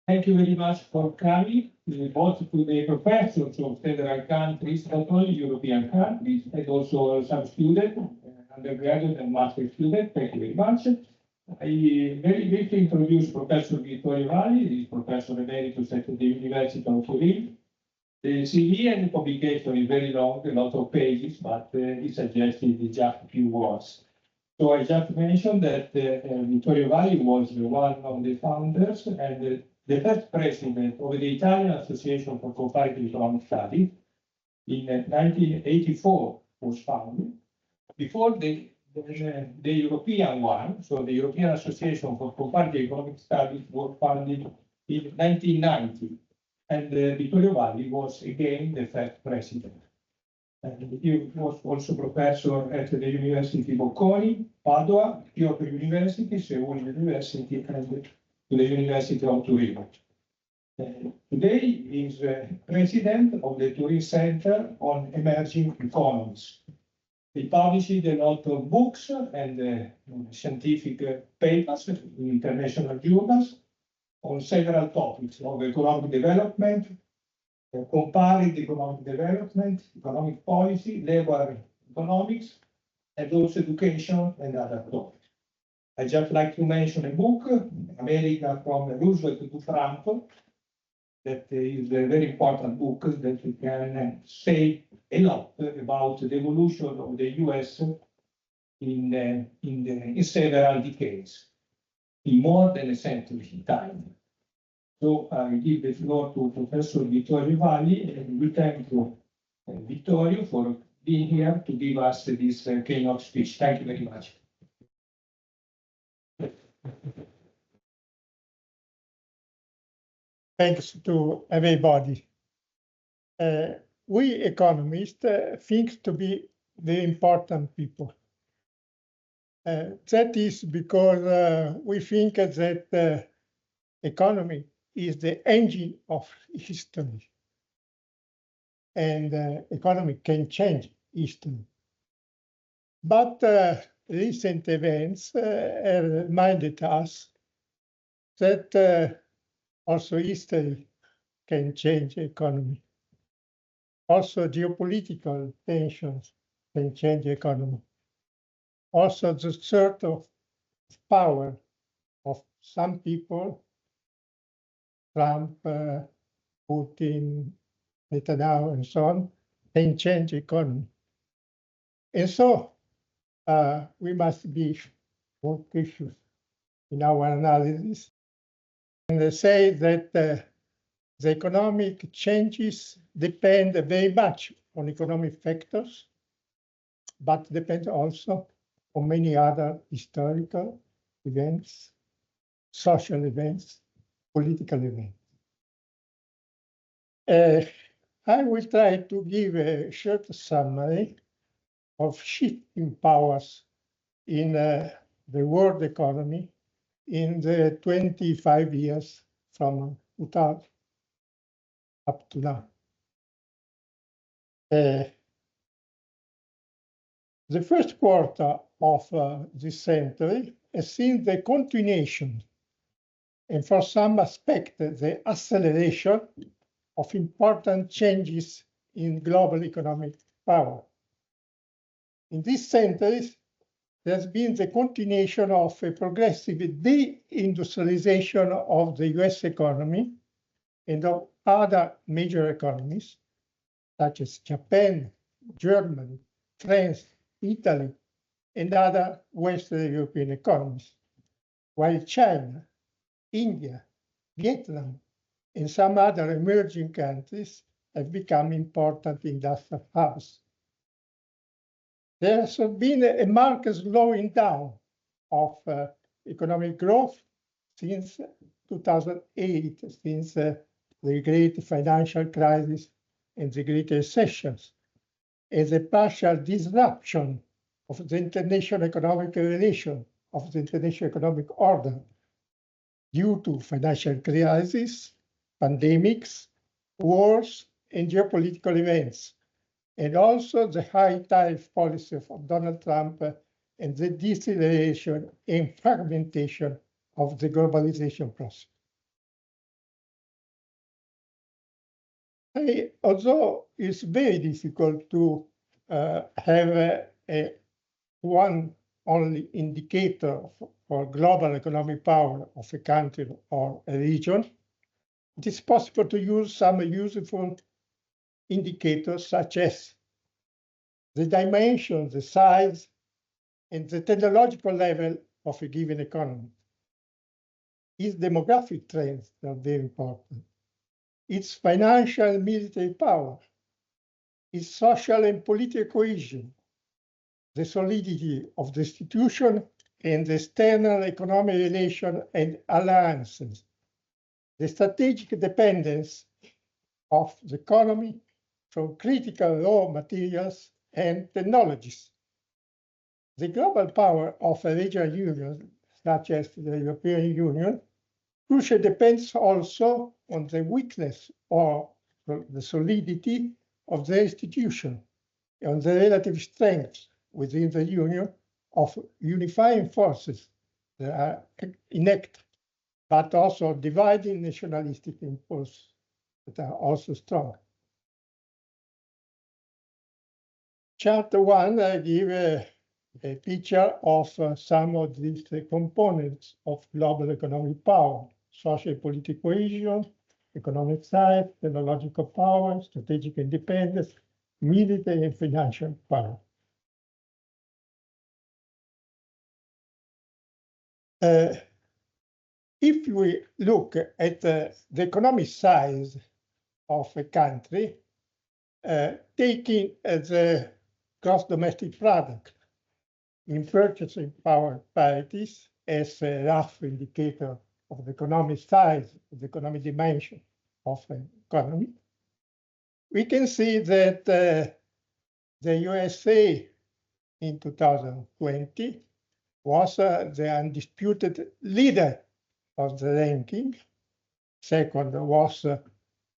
Thank you very much for coming, both to the professors of several countries, not only European countries, and also some students, undergraduate and master students. Thank you very much. I very briefly introduce Professor Vittorio Valli. He is Professor Emeritus at the University of Turin. The CV and the publication is very long, a lot of pages, but he suggested just a few words. So I just mentioned that Vittorio Valli was one of the founders and the first president of the Italian Association for Comparative Economic Studies. In 1984 was founded. Before the European one, so the European Association for Comparative Economic Studies was founded in 1990. And Vittorio Valli was again the first president. And he was also professor at the University of Bocconi, Padua, Kyoto University, Seoul University, and the University of Turin. Today he is president of the Turin Center on Emerging Economies. He published a lot of books and scientific papers in international journals on several topics of economic development, comparative economic development, economic policy, labor economics, and also education and other topics. I just like to mention a book, America from Roosevelt to Trump, that is a very important book that we can say a lot about the evolution of the US in several decades, in more than a century time. So I give the floor to Professor Vittorio Valli, and we thank you, Vittorio, for being here to give us this keynote speech. Thank you very much. Thanks to everybody. We economists think to be very important people. That is because we think that economy is the engine of history, and economy can change history. But recent events reminded us that also history can change economy. Also geopolitical tensions can change economy. Also the sort of power of some people, Trump, Putin, Netanyahu, and so on, can change economy. And so we must be more cautious in our analysis and say that the economic changes depend very much on economic factors, but depend also on many other historical events, social events, political events. I will try to give a short summary of shifting powers in the world economy in the 25 years from 2000 up to now. The first quarter of this century has seen the continuation, and for some aspect, the acceleration of important changes in global economic power. In these centuries, there has been the continuation of a progressive deindustrialization of the US economy and of other major economies, such as Japan, Germany, France, Italy, and other Western European economies, while China, India, Vietnam, and some other emerging countries have become important industrial hubs. There has been a marked slowing down of economic growth since 2008, since the great financial crisis and the great recessions, as a partial disruption of the international economic relation, of the international economic order, due to financial crises, pandemics, wars, and geopolitical events, and also the high tariff policy of Donald Trump and the deceleration and fragmentation of the globalization process. Although it's very difficult to have a one only indicator for global economic power of a country or a region, it is possible to use some useful indicators such as the dimension, the size, and the technological level of a given economy. Its demographic trends are very important. Its financial and military power, its social and political cohesion, the solidity of the institution and the external economic relations and alliances, the strategic dependence of the economy from critical raw materials and technologies. The global power of a regional union, such as the European Union, crucially depends also on the weakness or the solidity of the institution, on the relative strength within the Union of unifying forces that are inept, but also dividing nationalistic impulses that are also strong. Chart 1 gives a picture of some of these components of global economic power: social and political cohesion, economic size, technological power, strategic independence, military and financial power. If we look at the economic size of a country, taking the gross domestic product in purchasing power parities as a rough indicator of the economic size, the economic dimension of an economy, we can see that the USA in 2020 was the undisputed leader of the ranking. Second was the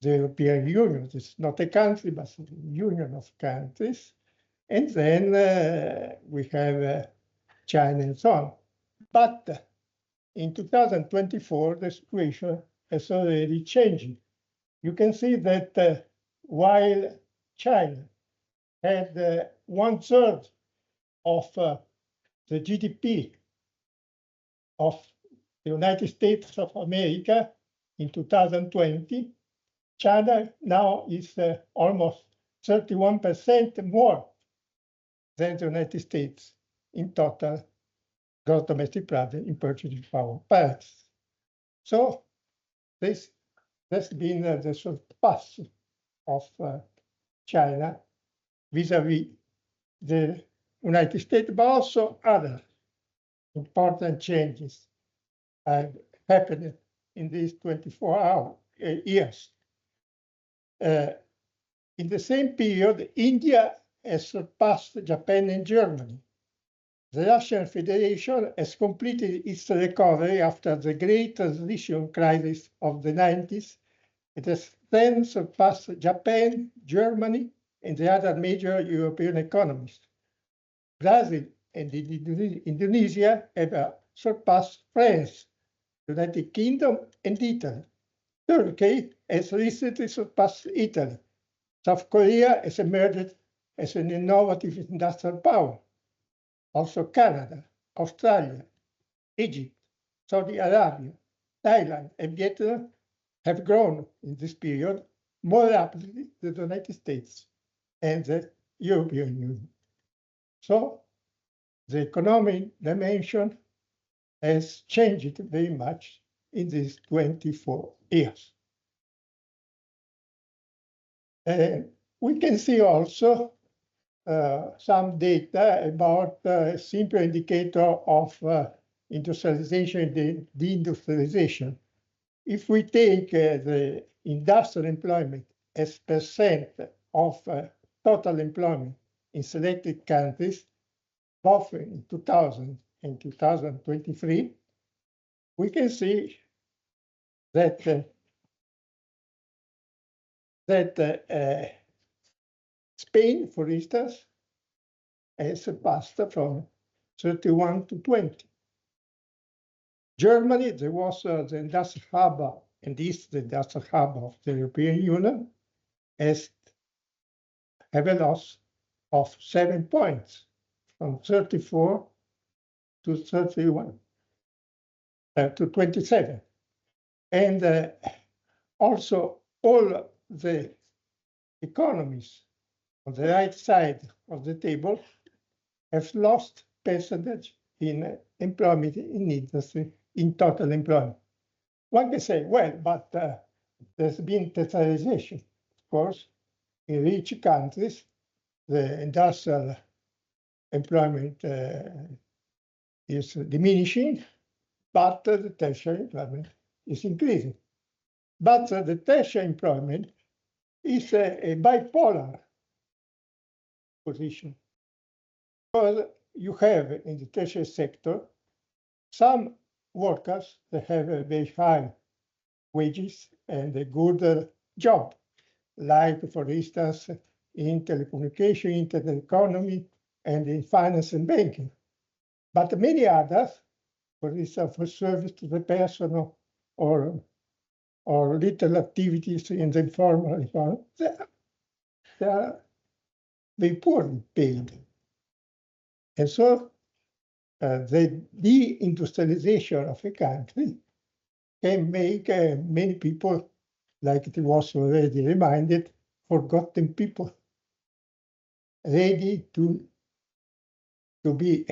European Union. It's not a country, but a union of countries. And then we have China and so on. But in 2024, the situation has already changed. You can see that while China had 1/3 of the GDP of the United States of America in 2020, China now is almost 31% more than the United States in total gross domestic product in purchasing power parity. So this has been the surpass of China vis-a-vis the United States, but also other important changes have happened in these 24 years. In the same period, India has surpassed Japan and Germany. The Russian Federation has completed its recovery after the Great Transition crisis of the 90s. It has then surpassed Japan, Germany, and the other major European economies. Brazil and Indonesia have surpassed France, United Kingdom, and Italy. Turkey has recently surpassed Italy. South Korea has emerged as an innovative industrial power. Also Canada, Australia, Egypt, Saudi Arabia, Thailand, and Vietnam have grown in this period more rapidly than the United States and the European Union. So the economic dimension has changed very much in these 24 years. We can see also some data about a simple indicator of industrialization and deindustrialization. If we take the industrial employment as percent of total employment in selected countries, both in 2000 and 2023, we can see that Spain, for instance, has surpassed from 31 to 20. Germany, there was the industrial hub, and this is the industrial hub of the European Union, have a loss of 7 points, from 34 to 31 to 27. And also all the economies on the right side of the table have lost percentage in employment in industry, in total employment. One can say, well, but there's been tertiarization. Of course, in rich countries, the industrial employment is diminishing, but the tertiary employment is increasing. But the tertiary employment is a bipolar position, because you have in the tertiary sector some workers that have a very high wages and a good job, like, for instance, in telecommunication, internet economy, and in finance and banking. But many others, for instance, for service to the person or little activities in the informal economy, they are very poorly paid. And so the deindustrialization of a country can make many people, like it was already reminded, forgotten people, ready to be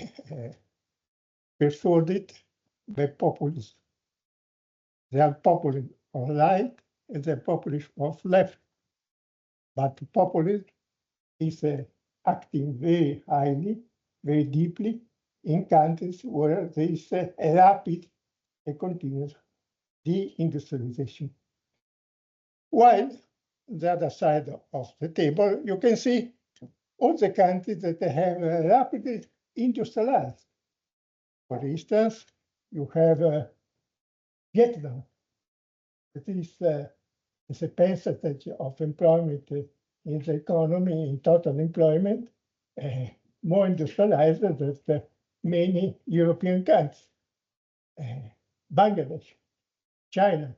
persuaded by populism. They are populism of right and they are populism of left. But populism is acting very highly, very deeply in countries where there is a rapid and continuous deindustrialization. While the other side of the table, you can see all the countries that have rapidly industrialized. For instance, you have Vietnam, that is a percentage of employment in the economy, in total employment, more industrialized than many European countries. Bangladesh, China,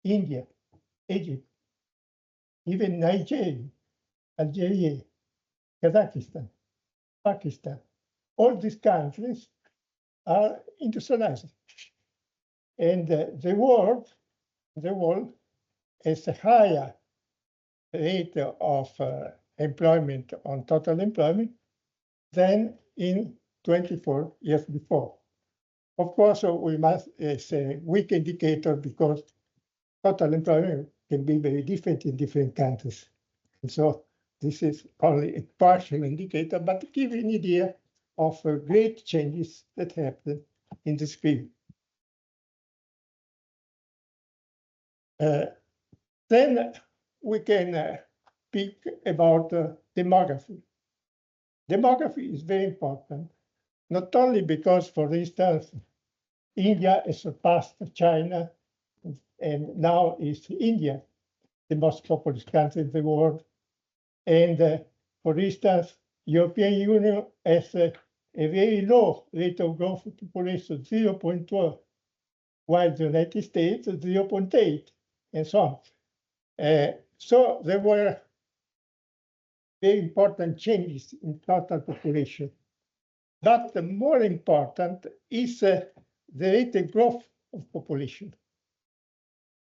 India, Egypt, even Nigeria, Algeria, Kazakhstan, Pakistan, all these countries are industrialized. And the world has a higher rate of employment on total employment than in 24 years before. Of course, we must, it's a weak indicator because total employment can be very different in different countries. And so this is only a partial indicator, but to give you an idea of great changes that happen in this field. Then we can speak about demography. Demography is very important, not only because, for instance, India has surpassed China, and now is India, the most populous country in the world. And for instance, European Union has a very low rate of growth of population, 0.12, while the United States 0.8, and so on. So there were very important changes in total population. But the more important is the rate of growth of population.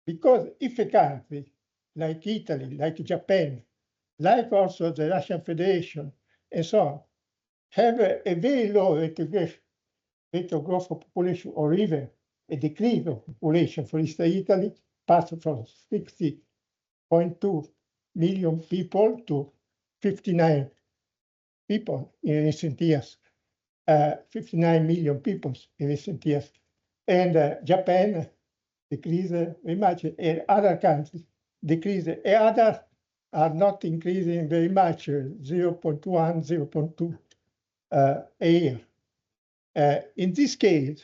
Because if a country like Italy, like Japan, like also the Russian Federation, and so on, have a very low rate of growth of population, or even a decrease of population, for instance, Italy passed from 60.2 million people to 59 people in recent years, 59 million people in recent years. And Japan decreased very much, and other countries decreased, and others are not increasing very much, 0.1, 0.2 a year. In this case,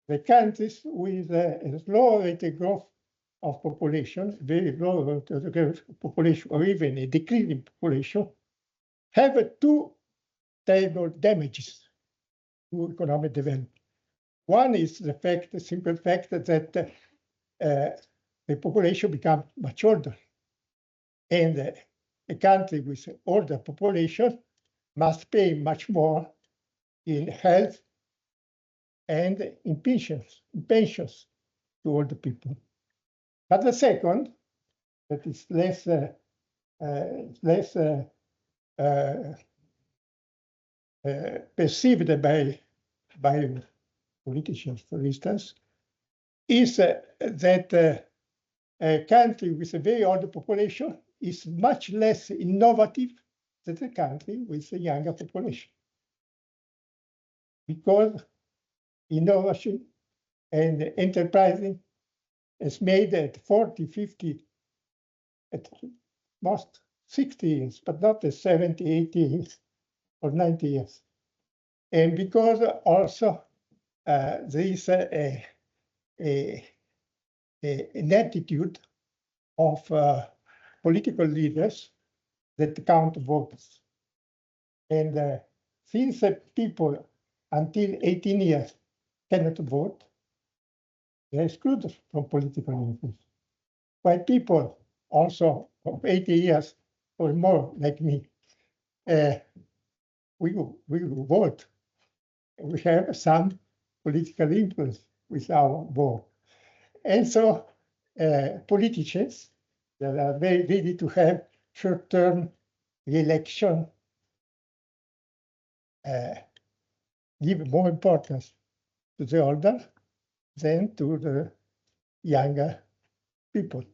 the countries with a slow rate of growth of population, very low rate of growth of population, or even a decreasing population, have two terrible damages to economic development. One is the simple fact that the population becomes much older. And a country with older population must pay much more in health and in pensions to older people. But the second, that is less perceived by politicians, for instance, is that a country with a very old population is much less innovative than a country with a younger population. Because innovation and enterprising is made at 40, 50, at most 60 years, but not at 70, 80 years or 90 years. And because also there is an attitude of political leaders that count votes. And since people until 18 years cannot vote, they're excluded from political influence. While people also of 80 years or more, like me, we vote. We have some political influence with our vote. And so politicians that are very ready to have short-term re-election give more importance to the older than to the younger people.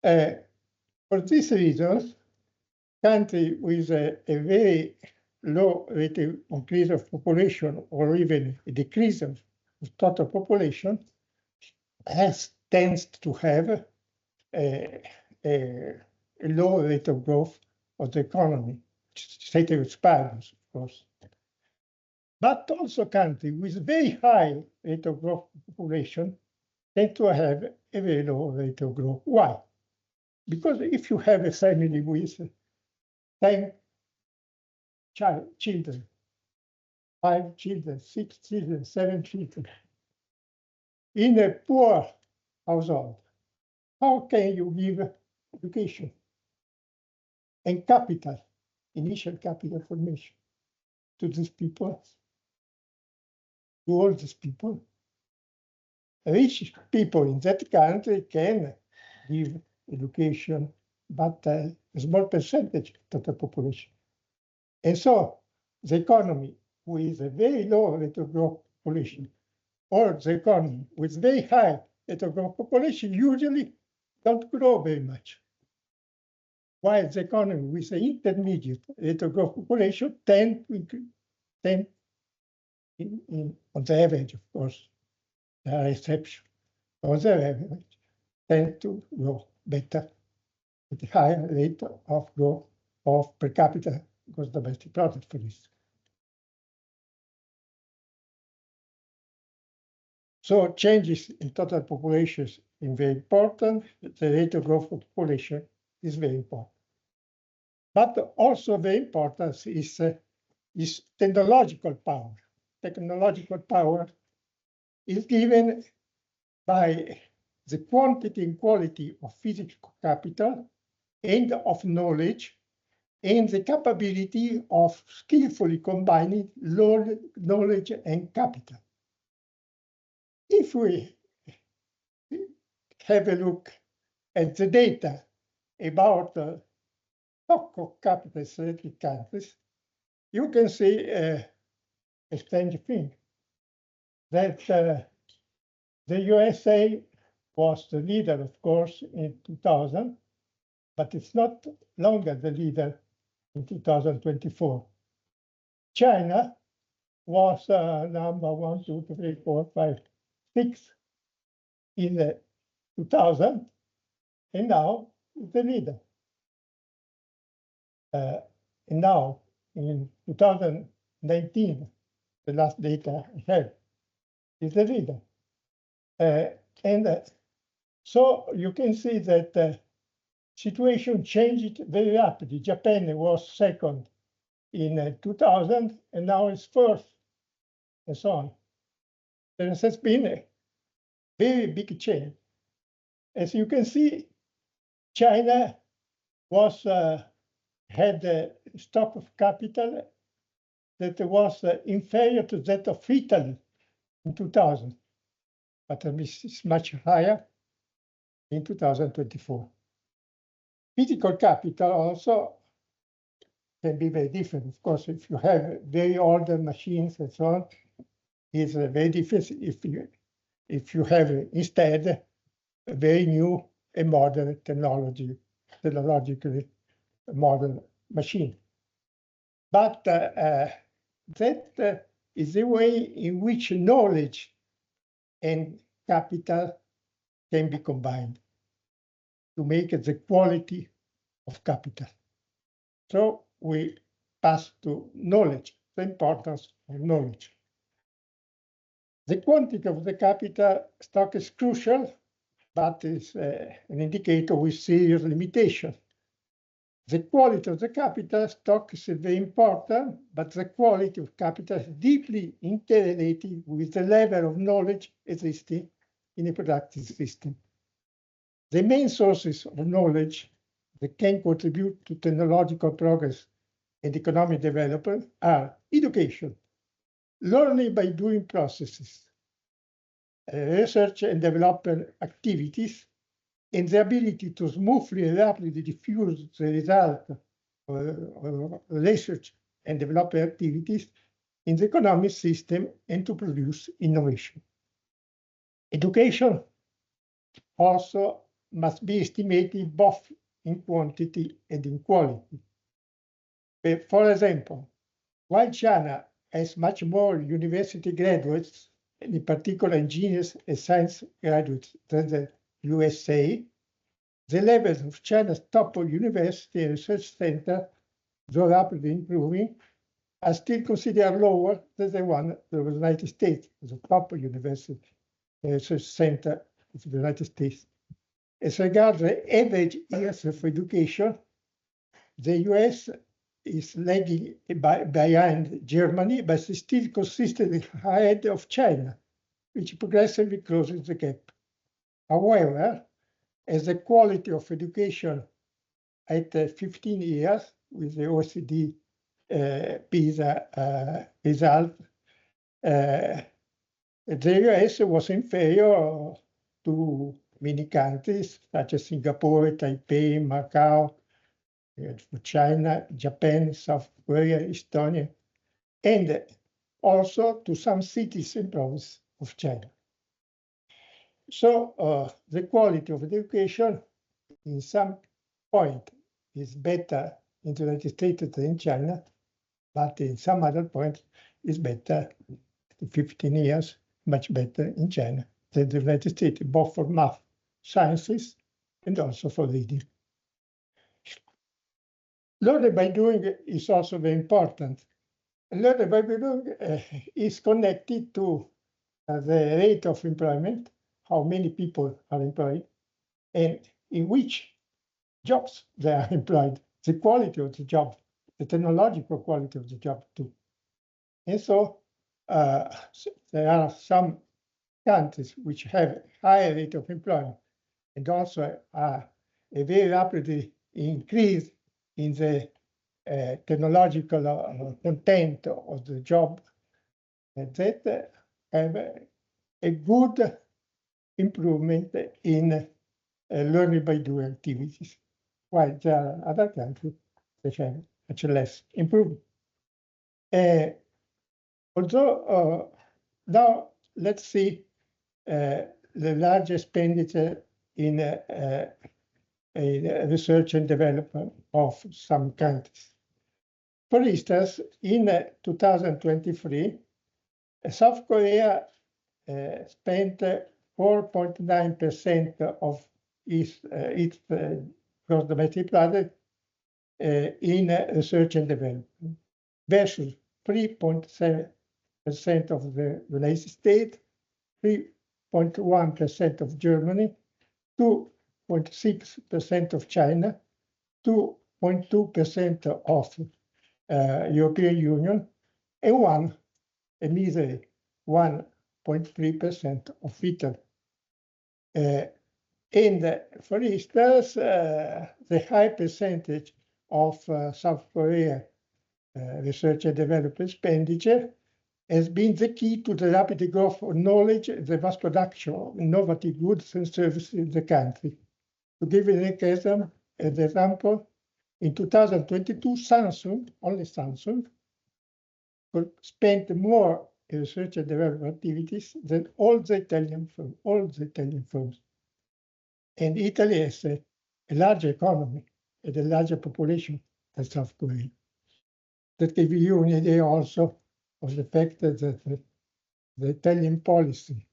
For this reason, country with a very low rate of increase of population or even a decrease of total population tends to have a low rate of growth of the economy, state of expansion, of course. But also countries with very high rate of growth population tend to have a very low rate of growth. Why? Because if you have a family with 10 children, 5 children, 6 children, 7 children, in a poor household, how can you give education and capital, initial capital formation to these people, to all these people? Rich people in that country can give education, but a small percentage of the population. And so the economy with a very low rate of growth population, or the economy with very high rate of growth population usually don't grow very much. While the economy with an intermediate rate of growth population tend to increase, on the average, of course, there are exceptions, on the average, tend to grow better with a higher rate of growth of per capita gross domestic product, for this. So changes in total populations is very important. The rate of growth of population is very important. But also very important is technological power. Technological power is given by the quantity and quality of physical capital and of knowledge, and the capability of skillfully combining knowledge and capital. If we have a look at the data about stock of capital in selected countries, you can see a strange thing, that the USA was the leader, of course, in 2000, but it's not longer the leader in 2024. China was number 1, 2, 3, 4, 5, 6 in 2000, and now it's the leader. And now in 2019, the last data I had, is the leader. So you can see that the situation changed very rapidly. Japan was second in 2000, and now it's first, and so on. There has been a very big change. As you can see, China had a stock of capital that was inferior to that of Italy in 2000, but it's much higher in 2024. Physical capital also can be very different. Of course, if you have very older machines and so on, it's very different if you have instead a very new and modern technologically modern machine. But that is the way in which knowledge and capital can be combined to make the quality of capital. So we pass to knowledge, the importance of knowledge. The quantity of the capital stock is crucial, but is an indicator with serious limitation. The quality of the capital stock is very important, but the quality of capital is deeply interrelated with the level of knowledge existing in a productive system. The main sources of knowledge that can contribute to technological progress and economic development are education, learning by doing processes, research and development activities, and the ability to smoothly and rapidly diffuse the result of research and development activities in the economic system and to produce innovation. Education also must be estimated both in quantity and in quality. For example, while China has much more university graduates, and in particular engineers and science graduates, than the USA, the levels of China's top university and research center, though rapidly improving, are still considered lower than the one of the United States, the top university and research center of the United States. As regards the average years of education, the US is lagging behind Germany, but is still consistently ahead of China, which progressively closes the gap. However, as the quality of education at 15 years with the OECD PISA result, the US was inferior to many countries such as Singapore, Taipei, Macau, China, Japan, South Korea, Estonia, and also to some cities and provinces of China. So the quality of education in some point is better in the United States than in China, but in some other point is better, 15 years, much better in China than the United States, both for math, sciences, and also for reading. Learning by doing is also very important. Learning by doing is connected to the rate of employment, how many people are employed, and in which jobs they are employed, the quality of the job, the technological quality of the job too. And so there are some countries which have a higher rate of employment and also a very rapidly increase in the technological content of the job, and that have a good improvement in learning by doing activities, while there are other countries that have much less improvement. Although now let's see the large expenditure in research and development of some countries. For instance, in 2023, South Korea spent 4.9% of its gross domestic product in research and development, versus 3.7% of the United States, 3.1% of Germany, 2.6% of China, 2.2% of European Union, and a measly 1.3% of Italy. And for instance, the high percentage of South Korea research and development expenditure has been the key to the rapid growth of knowledge and the mass production of innovative goods and services in the country. To give you an example, in 2022, Samsung, only Samsung, spent more in research and development activities than all the Italian firms. And Italy has a larger economy and a larger population than South Korea. That gives you an idea also of the fact that the Italian policy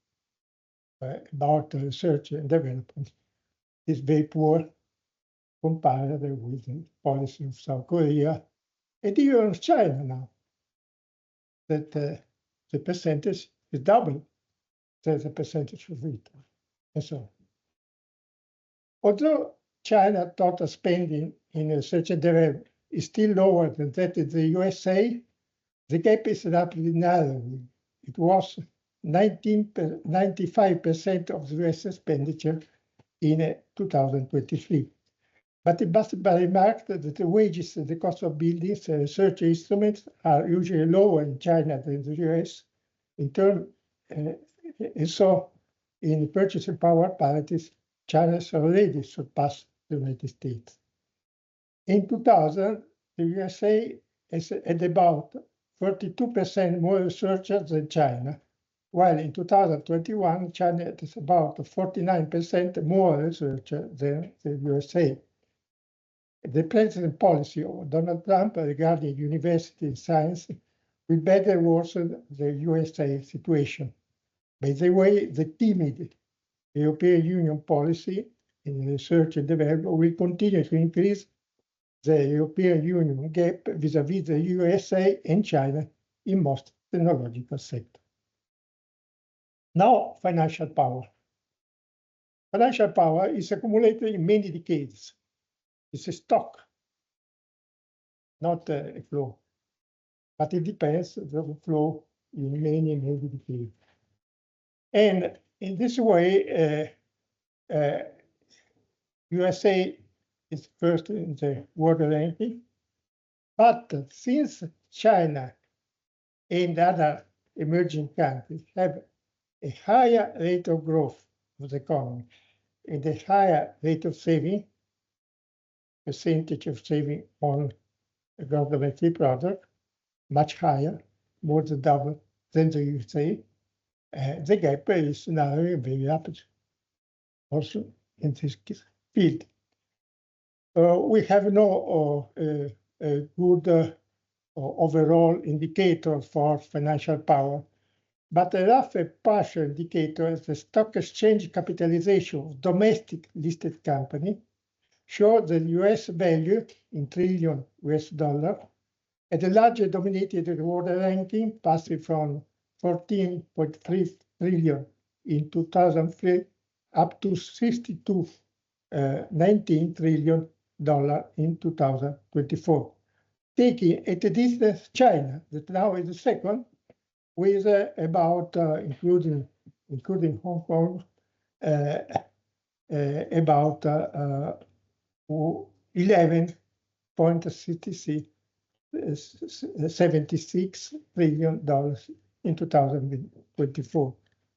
about research and development is very poor compared with the policy of South Korea and even China now, that the percentage is double the percentage of Italy, and so on. Although China total spending in research and development is still lower than that in the USA, the gap is rapidly narrowing. It was 95% of the US expenditure in 2023. But it must be remarked that the wages and the cost of buildings and research instruments are usually lower in China than the US. In turn, and so in purchasing power parities, China has already surpassed the United States. In 2000, the USA had about 32% more researchers than China, while in 2021, China has about 49% more researchers than the USA. The present policy of Donald Trump regarding university science will better worsen the USA situation. By the way, the timid European Union policy in research and development will continue to increase the European Union gap vis-à-vis the USA and China in most technological sectors. Now, financial power. Financial power is accumulated in many decades. It's a stock, not a flow. But it depends on the flow in many decades. And in this way, USA is first in the world ranking. But since China and other emerging countries have a higher rate of growth of the economy and a higher rate of saving, percentage of saving on the gross domestic product, much higher, more than double than the USA, the gap is narrowing very rapidly, also in this field. We have no good overall indicator for financial power, but a rough and partial indicator is the stock exchange capitalization of domestic listed company shows the US value in trillion US dollar at a larger dominated world ranking, passing from 14.3 trillion in 2003 up to 19 trillion dollar in 2024. Taking at a distance China, that now is the second, with about, including Hong Kong, about $11.76 billion in 2024.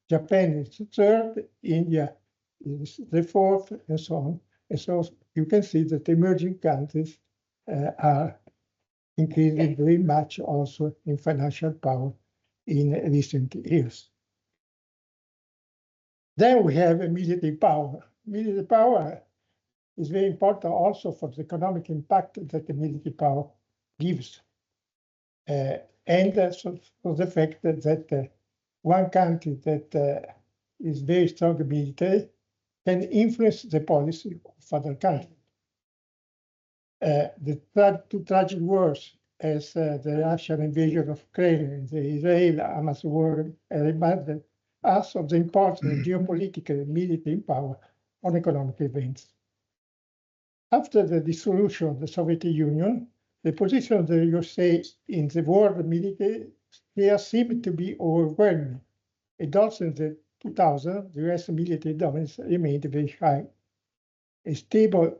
Japan is third, India is the fourth, and so on. And so you can see that emerging countries are increasing very much also in financial power in recent years. Then we have military power. Military power is very important also for the economic impact that the military power gives. And so for the fact that one country that is very strong military can influence the policy of other countries. The two tragic wars as the Russian invasion of Ukraine and the Israel-Hamas war reminded us of the importance of geopolitical and military power on economic events. After the dissolution of the Soviet Union, the position of the USA in the world military sphere seemed to be overwhelming, and also in the 2000, the US military dominance remained very high. A stable,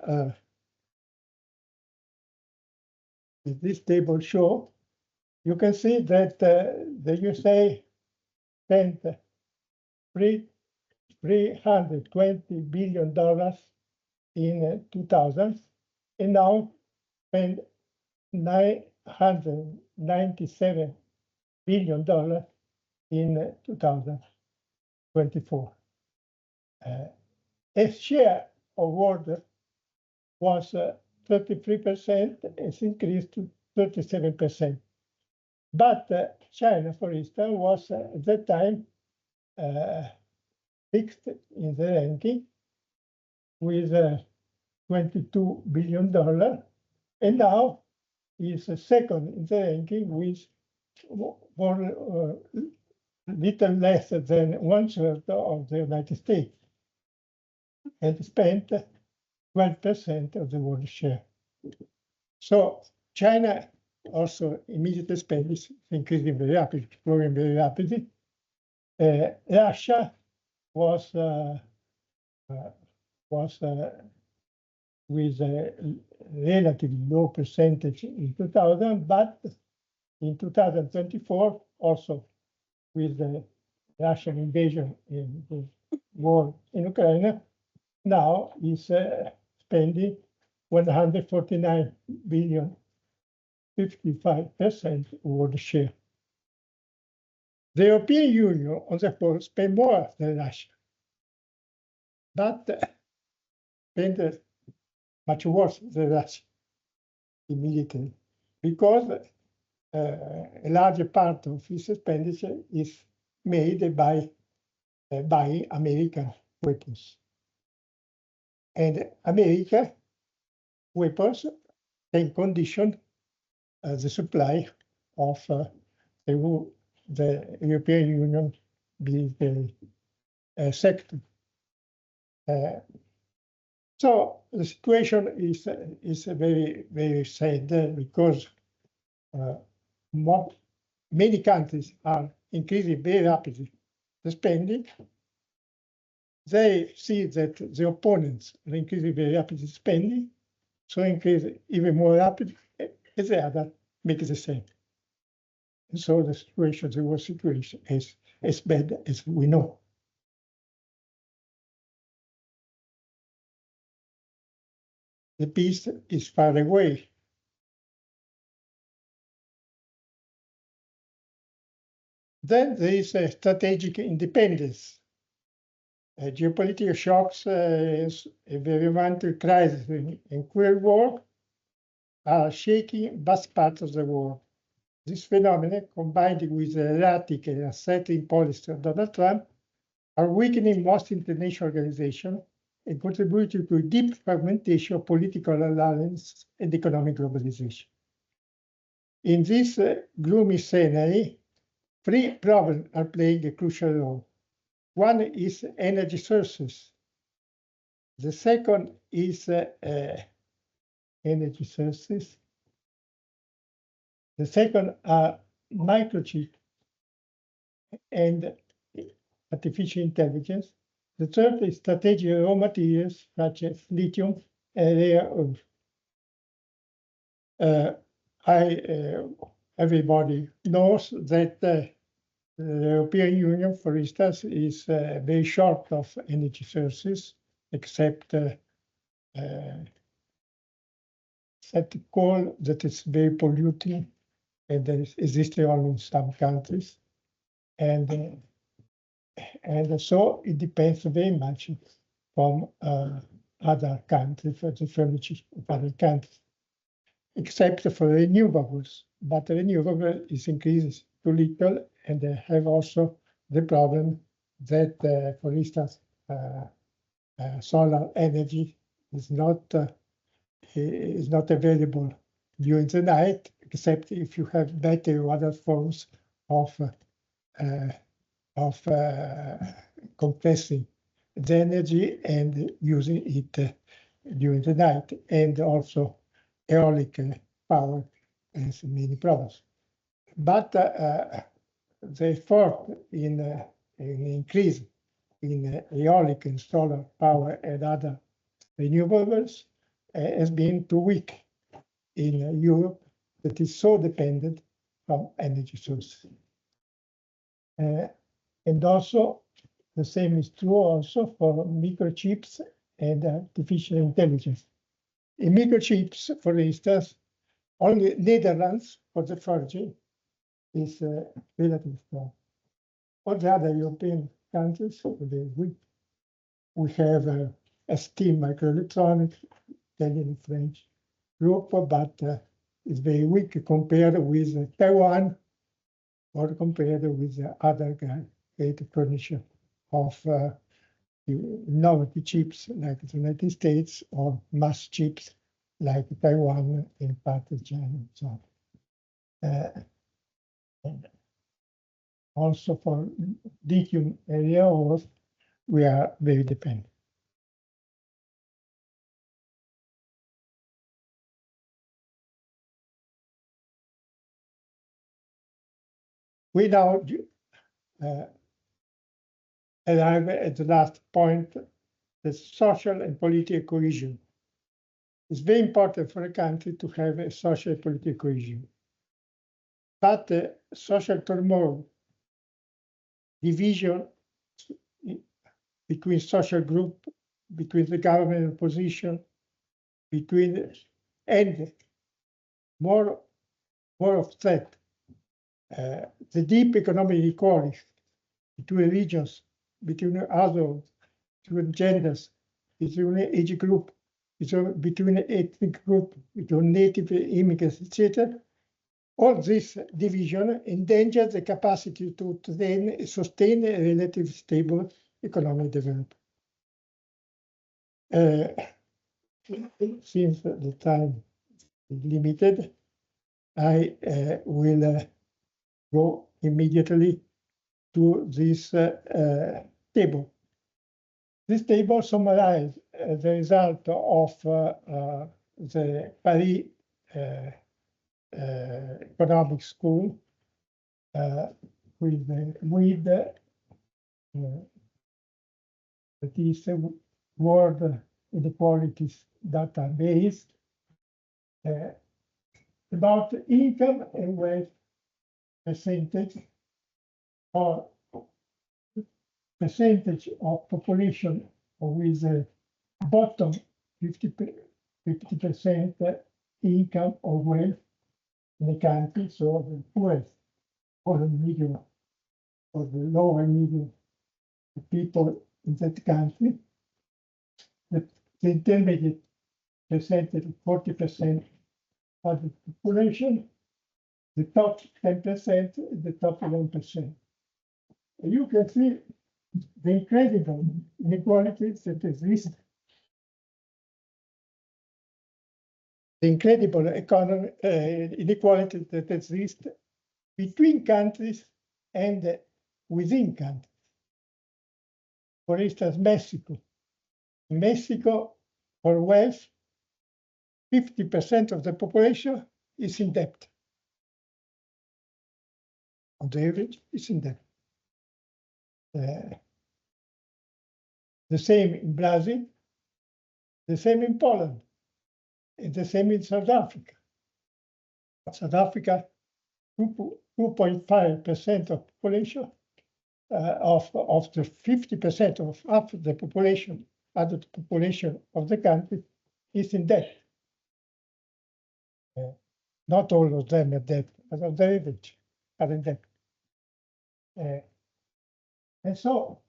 this table show, you can see that the USA spent $320 billion in 2000, and now spend $997 billion in 2024. Its share of world was 33%, it's increased to 37%. But China, for instance, was at that time sixth in the ranking with $22 billion, and now is second in the ranking with little less than 1/3 of the United States, and spent 12% of the world share. So China also immediately spending is increasing very rapidly, growing very rapidly. Russia was with a relatively low percentage in 2000, but in 2024, also with the Russian invasion in the war in Ukraine, now is spending 149 billion, 55% world share. The European Union, on the whole, spend more than Russia, but spend much worse than Russia in military, because a larger part of its expenditure is made by buying American weapons. And American weapons can condition the supply of the European Union military sector. So the situation is very, very sad because many countries are increasing very rapidly the spending. They see that the opponents are increasing very rapidly spending, so increase even more rapidly, and the other make the same. And so the situation, the world situation, is as bad as we know. The peace is far away. Then there is a strategic independence. Geopolitical shocks, a very environmental crisis and Cold War are shaking vast parts of the world. This phenomenon, combined with the erratic and unsettling policy of Donald Trump, are weakening most international organizations and contributing to a deep fragmentation of political alliances and economic globalization. In this gloomy scenario, three problems are playing a crucial role. One is energy sources. The second is energy sources. The second are microchip and artificial intelligence. The third is strategic raw materials such as lithium and rare earth. Everybody knows that the European Union, for instance, is very short of energy sources, except coal that is very polluting and that exists only in some countries. And so it depends very much from other countries, for the furniture of other countries, except for renewables. But renewable is increasing too little, and they have also the problem that, for instance, solar energy is not available during the night, except if you have battery or other forms of compressing the energy and using it during the night, and also aeolic power has many problems. But the effort in increase in aeolic and solar power and other renewables has been too weak in Europe, that is so dependent from energy sources. And also, the same is true also for microchips and artificial intelligence. In microchips, for instance, only Netherlands for the 4G is relatively strong. All the other European countries, we have ST Microelectronics, Italian, French group, but it's very weak compared with Taiwan or compared with the other great furniture of innovative chips like the United States or mass chips like Taiwan and part of China and so on. And also for lithium area, we are very dependent. We now arrive at the last point, the social and political cohesion. It's very important for a country to have a social and political cohesion. But social turmoil, division between social group, between the government and opposition, and more of that, the deep economic inequality between regions, between households, between genders, between age group, between ethnic group, between native immigrants, etc. All this division endangers the capacity to then sustain a relatively stable economic development. Since the time is limited, I will go immediately to this table. This table summarizes the result of the Paris Economic School with that is World Inequalities Database about income and wealth percentage or percentage of population with a bottom 50% income or wealth in the country, so the poorest or the medium or the lower medium people in that country. The intermediate percentage of 40% of the population, the top 10%, the top 1%. You can see the incredible inequalities that exist. The incredible economic inequalities that exist between countries and within countries. For instance, Mexico. In Mexico, for wealth, 50% of the population is in debt. On the average, is in debt. The same in Brazil, the same in Poland, and the same in South Africa. South Africa, 2.5% of population, of the 50% of half the population, adult population of the country is in debt. Not all of them are debt, but on the average are in debt. And so,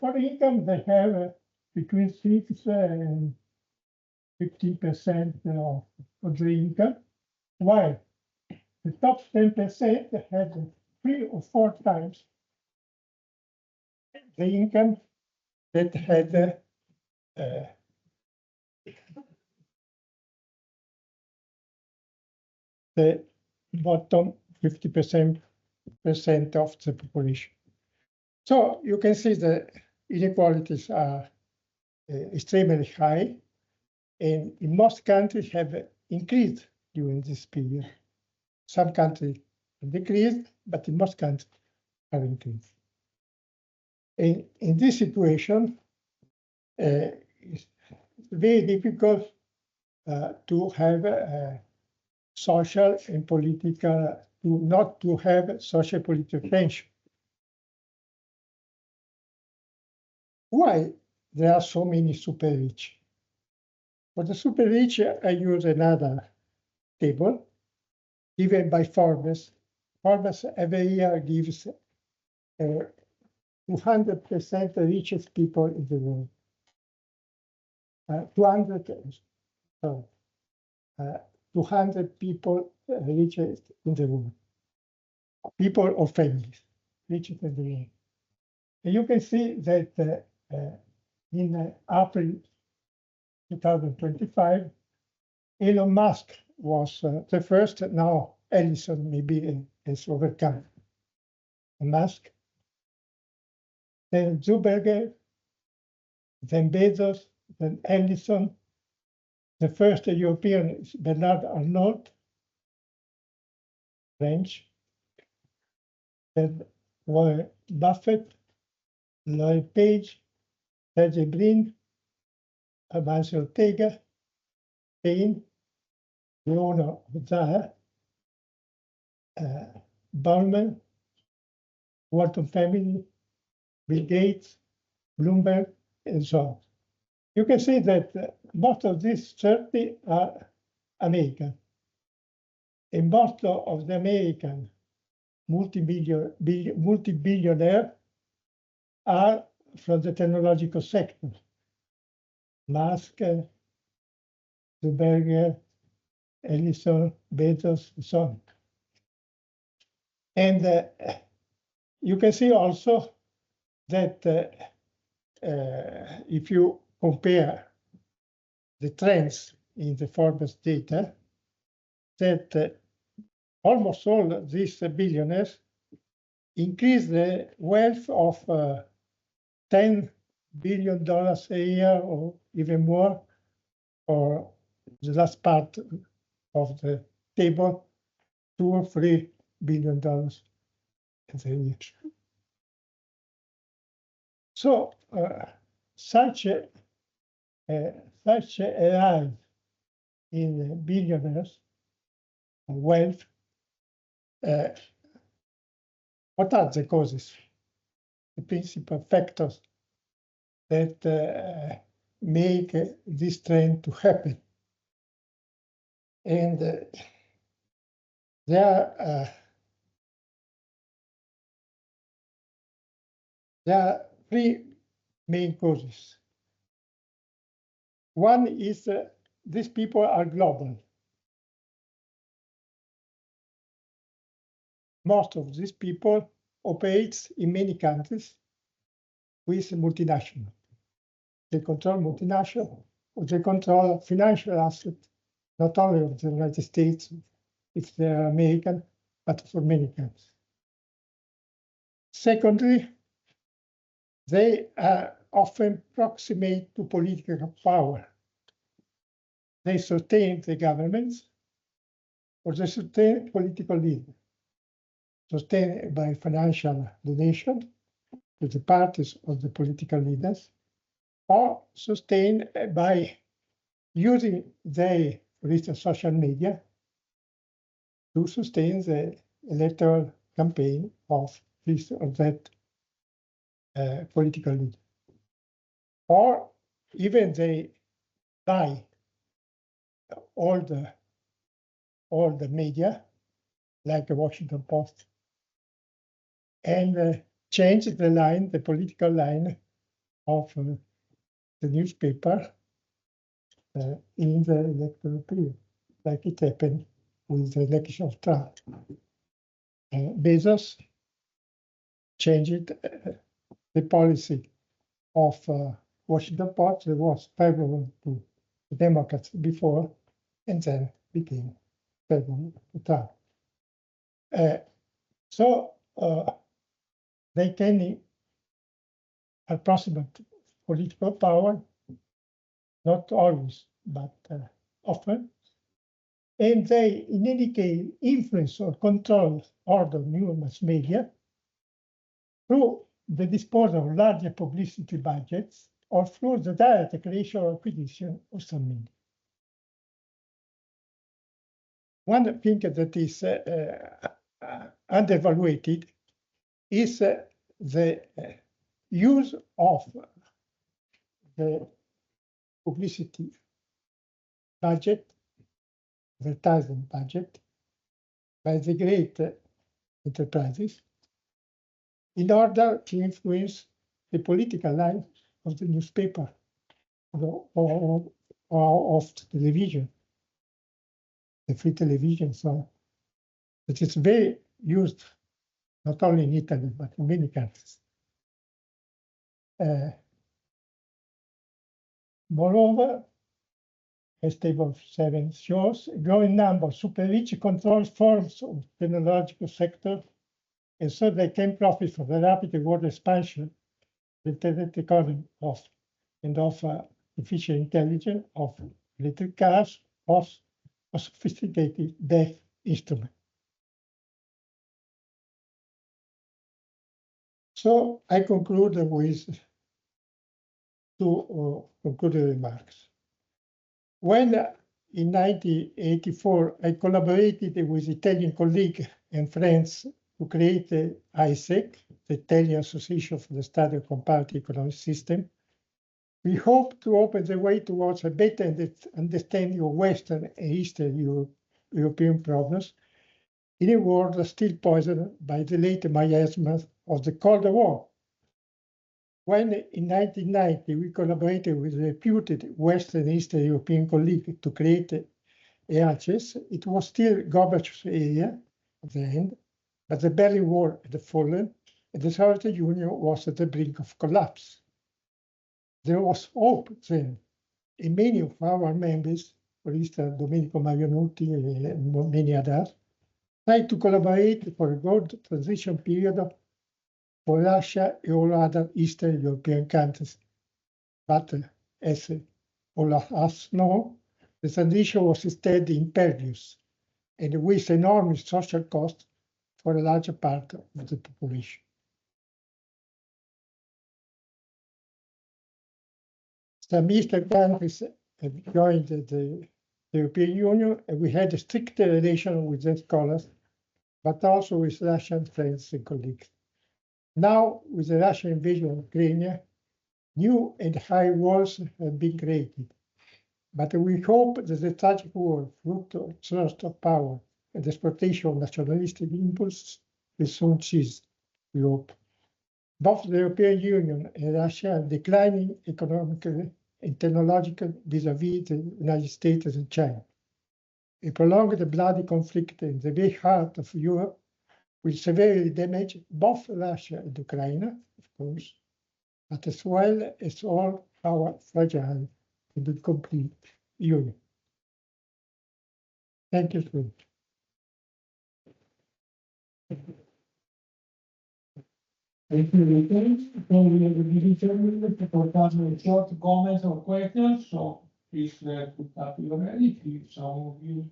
for income, they have between 6 and 15% of the income, while the top 10% have 3 or 4 times the income that had the bottom 50% of the population. So you can see the inequalities are extremely high, and in most countries have increased during this period. Some countries have decreased, but in most countries have increased. In this situation, it's very difficult to have social and political, not to have social political tension. Why there are so many super rich? For the super rich, I use another table given by Forbes. Forbes every year gives 200% richest people in the world. 200 people richest in the world. People or families richest in the world. And you can see that in April 2025, Elon Musk was the first. Now Ellison maybe has overcome Musk. Then Zuckerberg, then Bezos, then Ellison. The first European is Bernard Arnault, French. Then Warren Buffett, Larry Page, Sergey Brin, Amancio Ortega, Spain, the owner of Zara, Bauman, Walton family, Bill Gates, Bloomberg, and so on. You can see that most of these 30 are American. And most of the American multi-billionaires are from the technological sector. Musk, Zuckerberg, Ellison, Bezos, and so on. And you can see also that if you compare the trends in the Forbes data, that almost all these billionaires increase the wealth of $10 billion a year or even more, or the last part of the table, $2 or $3 billion a year. So such a rise in billionaires wealth, what are the causes, the principal factors that make this trend to happen? And there are three main causes. One is these people are global. Most of these people operate in many countries with multinational. They control multinational, or they control financial assets, not only of the United States, if they are American, but for many countries. Secondly, they are often proximate to political power. They sustain the governments, or they sustain political leaders, sustained by financial donation to the parties of the political leaders, or sustained by using their, for instance, social media to sustain the electoral campaign of this or that political leader. Or even they buy all the media, like the Washington Post, and change the line, the political line of the newspaper in the electoral period, like it happened with the election of Trump. Bezos changed the policy of Washington Post that was favorable to the Democrats before, and then became favorable to Trump. So they can approximate political power, not always, but often. And they, in any case, influence or control all the new mass media through the disposal of larger publicity budgets or through the direct creation or acquisition of some media. One thing that is undervaluated is the use of the publicity budget, advertising budget, by the great enterprises in order to influence the political life of the newspaper or of television, the free television. So it is very used not only in Italy, but in many countries. Moreover, as table 7 shows, a growing number of super rich controls forms of the technological sector, and so they can profit from the rapid world expansion of the internet economy of artificial intelligence, of electric cars, of sophisticated deaf instruments. So I conclude with two concluding remarks. When in 1984 I collaborated with Italian colleagues and friends to create the EACEC, the Italian Association for the Study of Comparative Economic System, we hope to open the way towards a better understanding of Western and Eastern European problems in a world still poisoned by the late miasmas of the Cold War. When in 1990 we collaborated with reputed Western and Eastern European colleagues to create EACES, it was still Gorbachev's area at the end, but the Berlin Wall had fallen and the Soviet Union was at the brink of collapse. There was hope then, and many of our members, for instance, Domenico Marionutti and many others, tried to collaborate for a good transition period for Russia and all other Eastern European countries. But as all of us know, the transition was instead impervious and with enormous social costs for a larger part of the population. Some Eastern countries have joined the European Union, and we had a stricter relation with their scholars, but also with Russian friends and colleagues. Now, with the Russian invasion of Ukraine, new and high walls have been created. But we hope that the tragic war, fruit of thirst of power and the exploitation of nationalistic impulses, will soon cease, we hope. Both the European Union and Russia are declining economically and technologically vis-à-vis the United States and China. A prolonged bloody conflict in the very heart of Europe will severely damage both Russia and Ukraine, of course, but as well as all our fragile and incomplete union. Thank you. Thank you, Vittorio. So we have a for some short comments or questions. So please put up your hand if some of you.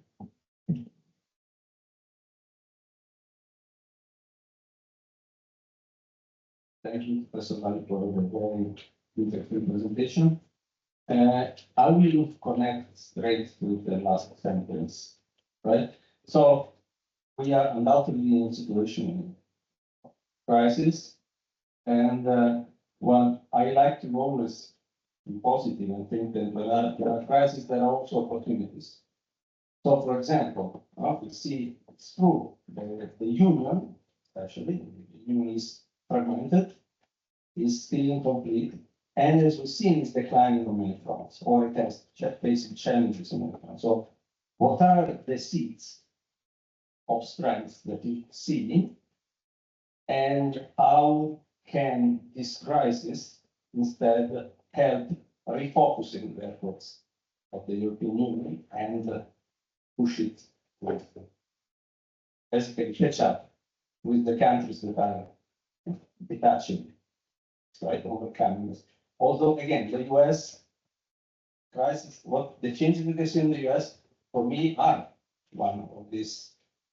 Thank you, Professor Valli, for the very interesting presentation. I will connect straight to the last sentence, right? So we are undoubtedly in a situation of crisis, and one I like to always be positive and think that there are crises, there are also opportunities. So, for example, we see it's true that the union, especially the union, is fragmented, is still incomplete, and as we've seen, is declining on many fronts, or it has facing challenges on many fronts. So, what are the seeds of strength that you see, and how can this crisis instead help refocusing the efforts of the European Union and push it with, as it can catch up with the countries that are detaching, right, overcoming this. Although, again, the US crisis, what the changes that they see in the US, for me, are one of these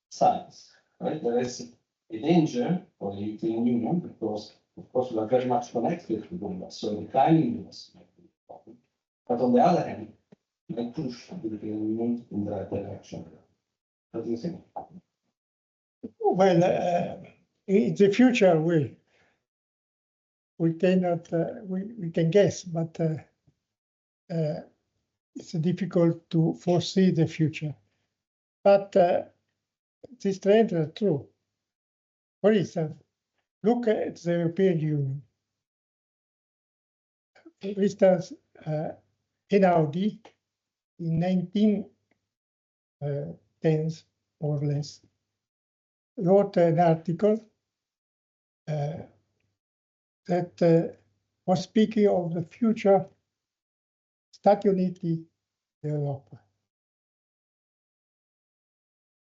signs, right? There is a danger for the European Union because of course, we are very much connected to the US, so declining the US might be a problem. But on the other hand, it might push the European Union in the right direction. What do you think? Well, in the future, we cannot we can guess, but it's difficult to foresee the future. But these trends are true. For instance, look at the European Union. For instance, NRD in 1910s or less wrote an article that was speaking of the future Stati Uniti d'Europa.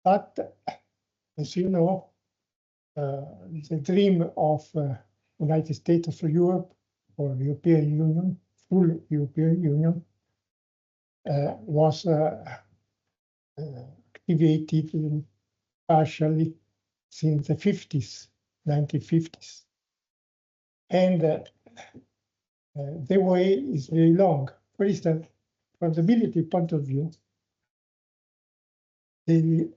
But as you know, the dream of United States of Europe or European Union, full European Union, was activated partially since the 50s, 1950s. And the way is very long. For instance, from the military point of view, the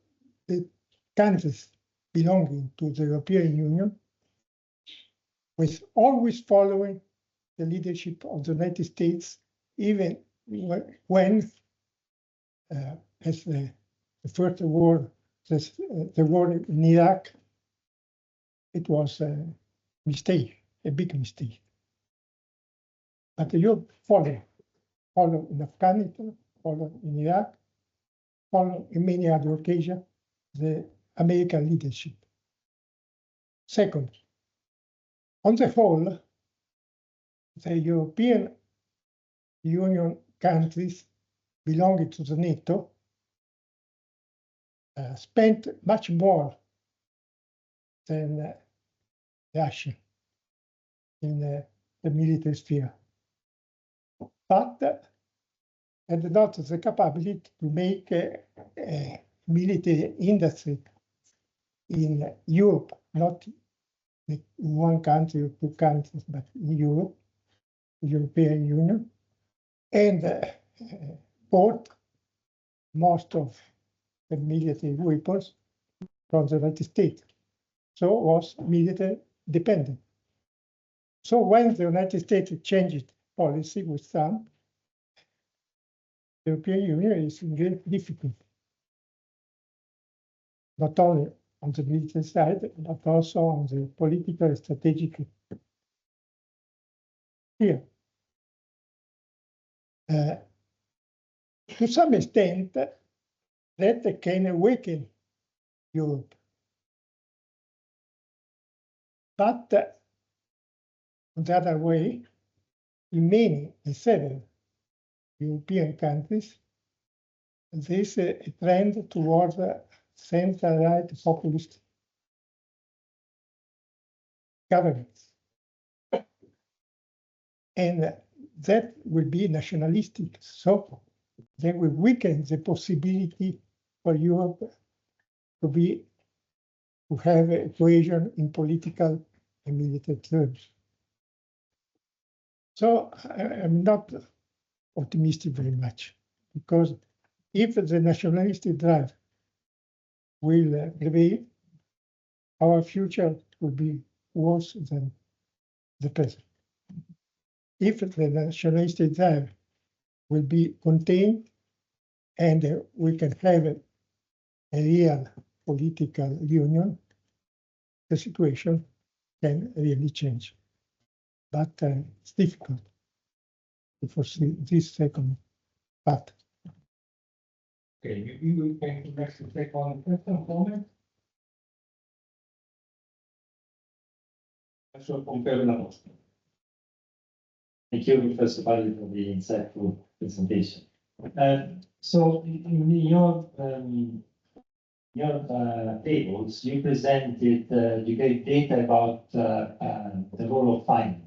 countries belonging to the European Union was always following the leadership of the United States, even when, as the first war, the war in Iraq, it was a mistake, a big mistake. But you follow in Afghanistan, follow in Iraq, follow in many other occasions the American leadership. Second, on the whole, the European Union countries belonging to the NATO spent much more than Russia in the military sphere, but had not the capability to make a military industry in Europe, not in one country or two countries, but in Europe, the European Union, and bought most of the military weapons from the United States. So was military dependent. So when the United States changed policy with Trump, the European Union is in great difficulty, not only on the military side, but also on the political and strategic sphere. To some extent, that can awaken Europe. But on the other way, in several European countries, there is a trend towards center-right populist governments. And that will be nationalistic. So they will weaken the possibility for Europe to have a cohesion in political and military terms. So I'm not optimistic very much, because if the nationalistic drive will prevail, our future will be worse than the present. If the nationalistic drive will be contained and we can have a real political union, the situation can really change. But it's difficult to foresee this second path. Okay, maybe we can next take on the question comment. So compare the most. Thank you, Professor Valli, for the insightful presentation. So in your tables, you presented, you gave data about the role of finance.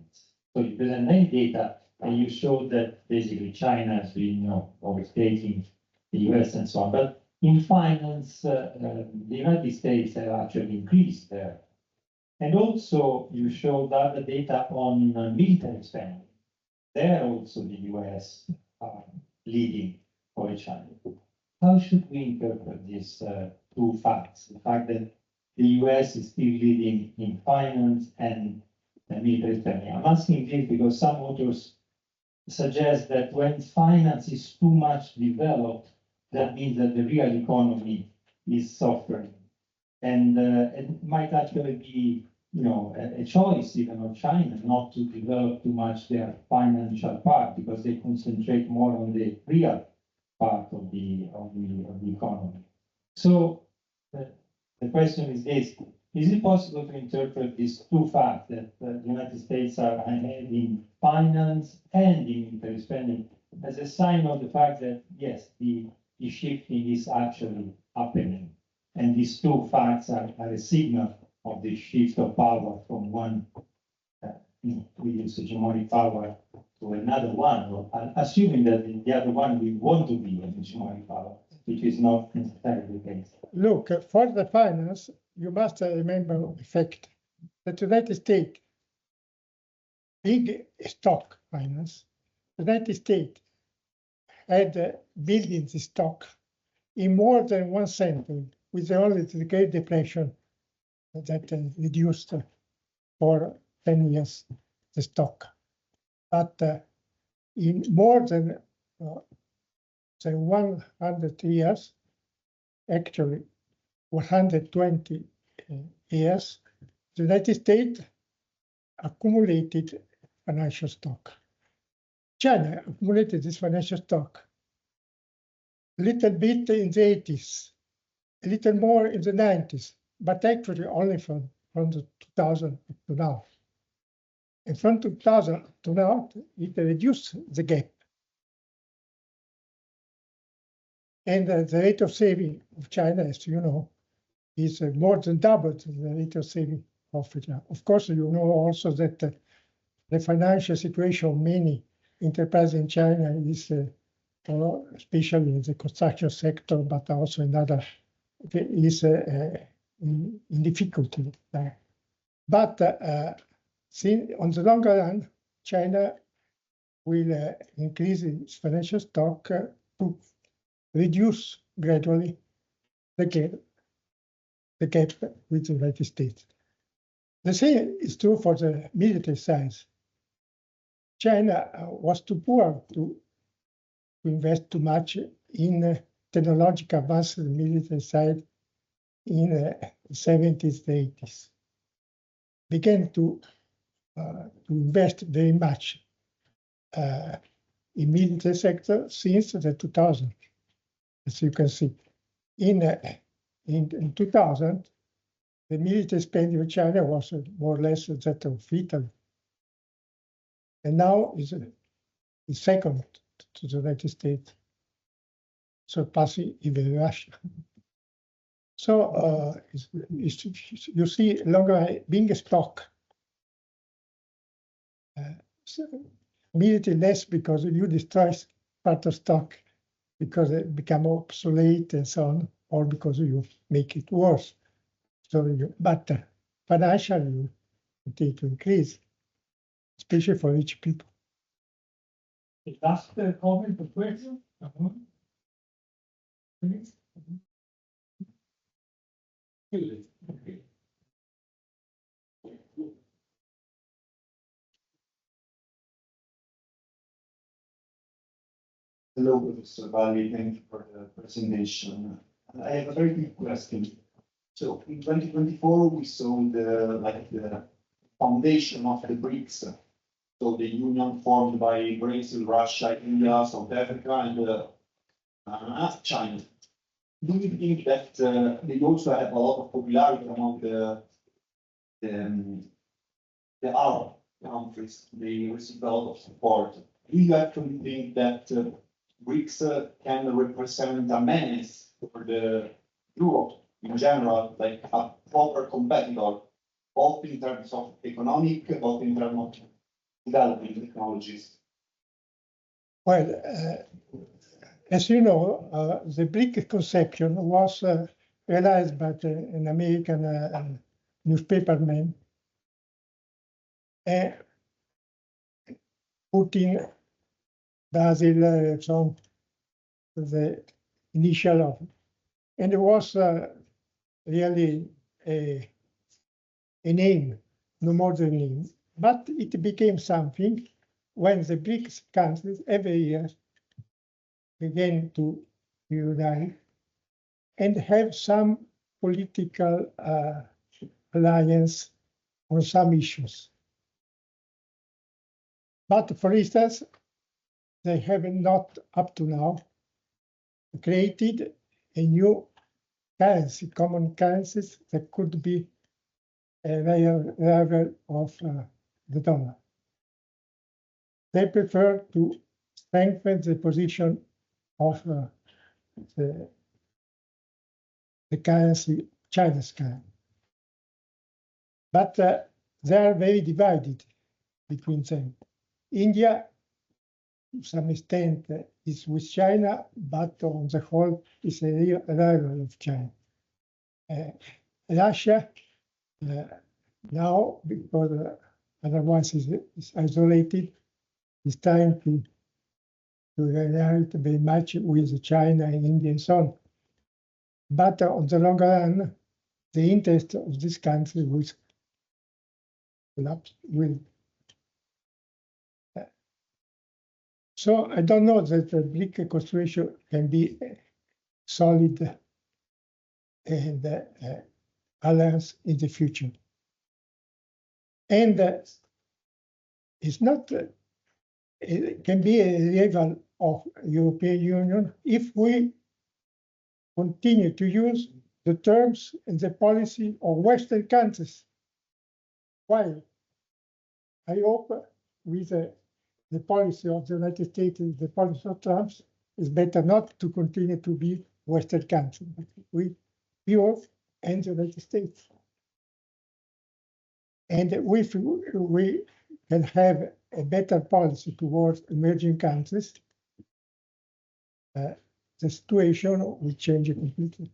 So you present many data, and you showed that basically China has been, overtaking the US and so on. But in finance, the United States have actually increased their And also, you showed other data on military spending. There also the US are leading for China. How should we interpret these two facts? The fact that the US is still leading in finance and military spending. I'm asking this because some authors suggest that when finance is too much developed, that means that the real economy is suffering. And it might actually be, a choice even of China not to develop too much their financial part because they concentrate more on the real part of the economy. So the question is this: is it possible to interpret these two facts that the United States are ahead in finance and in military spending as a sign of the fact that yes, the shifting is actually happening, and these two facts are a signal of the shift of power from one previous hegemonic power to another one, or assuming that the other one will want to be an hegemonic power, which is not necessarily the case. Look, for the finance, you must remember the fact that the United States, big stock finance, the United States had buildings stock in more than 1 century, with only the Great Depression that reduced for 10 years the stock. But in more than 100 years, actually 120 years, the United States accumulated financial stock. China accumulated this financial stock a little bit in the 80s, a little more in the 90s, but actually only from the 2000 to now. And from 2000 to now, it reduced the gap. And the rate of saving of China, as you know, is more than double the rate of saving of China. Of course, you know also that the financial situation of many enterprises in China is, especially in the construction sector, but also in other, is in difficulty there. But on the longer run, China will increase its financial stock to reduce gradually the gap with the United States. The same is true for the military science. China was too poor to invest too much in technological advances in the military side in the 70s, 80s. Began to invest very much in military sector since the 2000s, as you can see. In 2000, the military spending of China was more or less that of Italy. And now is second to the United States, surpassing even Russia. So you see longer being a stock. Military less because you destroy part of stock because it become obsolete and so on, or because you make it worse. So but financially you continue to increase, especially for rich people. The last comment or question? Please. Okay. Hello, Professor Valli. Thank you for the presentation. I have a very quick question. So in 2024, we saw the foundation of the BRICS. So the union formed by Brazil, Russia, India, South Africa, and China. Do you think that they also have a lot of popularity among the Arab countries? They receive a lot of support. Do you actually think that BRICS can represent a menace for the Europe in general, like a proper competitor, both in terms of economic, both in terms of developing technologies? Well, as you know, the BRIC conception was realized by an American newspaperman putting Brazil on the initial of, and it was really a name, no more than a name, but it became something when the BRICS countries every year began to unite and have some political alliance on some issues. But for instance, they have not up to now created a new currency, common currencies that could be a rival of the dollar. They prefer to strengthen the position of the currency, China's currency. But they are very divided between them. India, to some extent, is with China, but on the whole is a real rival of China. Russia, now, because otherwise is isolated, is trying to unite very much with China and India and so on. But on the long run, the interest of this country will collapse. So I don't know that the BRIC constitution can be solid and alliance in the future. And it's not, it can be a rival of European Union if we continue to use the terms and the policy of Western countries. While I hope with the policy of the United States and the policy of Trump, it's better not to continue to be Western countries, but Europe and the United States. And if we can have a better policy towards emerging countries, the situation will change completely.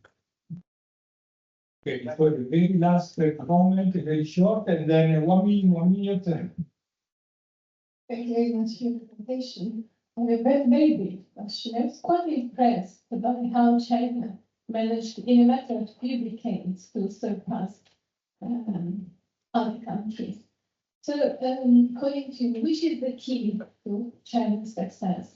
Okay, so the very last comment, very short, and then 1 minute. Thank you very much for your presentation. I have a very brief question. I was quite impressed about how China managed in a matter of few decades to surpass other countries. So, according to you, which is the key to China's success?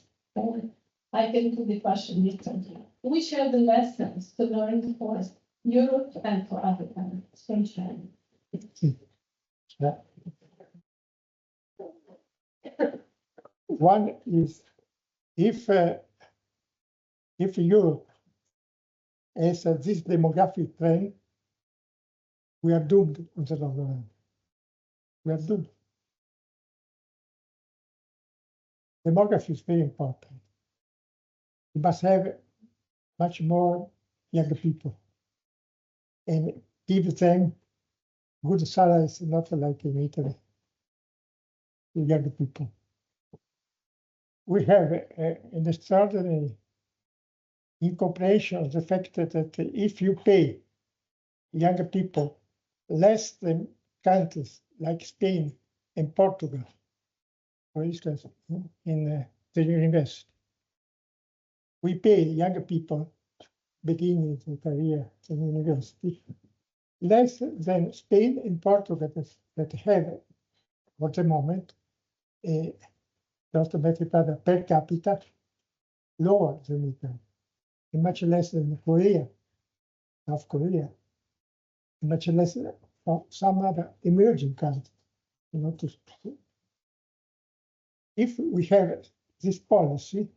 I can put the question differently. Which are the lessons to learn for Europe and for other countries from China? One is if Europe has this demographic trend, we are doomed on the long run. We are doomed. Demography is very important. We must have much more younger people and give them good salaries, not like in Italy, to younger people. We have an extraordinary incorporation of the fact that if you pay younger people less than countries like Spain and Portugal, for instance, in the university, we pay younger people beginning their career in university less than Spain and Portugal that have, for the moment, a per capita lower than Italy, and much less than Korea, South Korea, and much less than some other emerging countries. If we have this policy,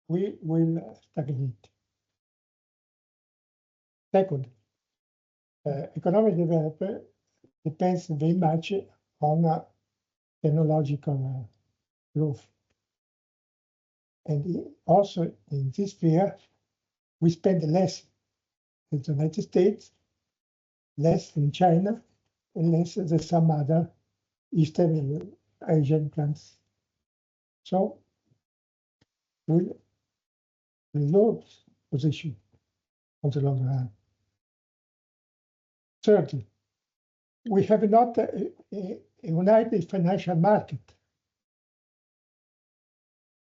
we will stagnate. Second, economic development depends very much on technological growth. And also in this sphere, we spend less in the United States, less in China, and less than some other Eastern and Asian countries. So we lose position on the long run. Thirdly, we have not a united financial market.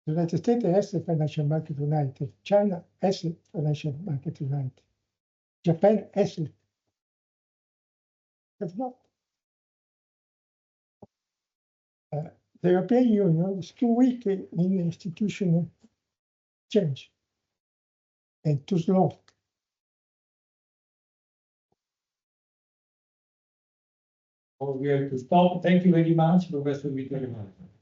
The United States has a financial market united. China has a financial market united. Japan has it. Have not. The European Union is too weak in institutional change and too slow. We have to stop. Thank you very much, Professor Vittorio Valli.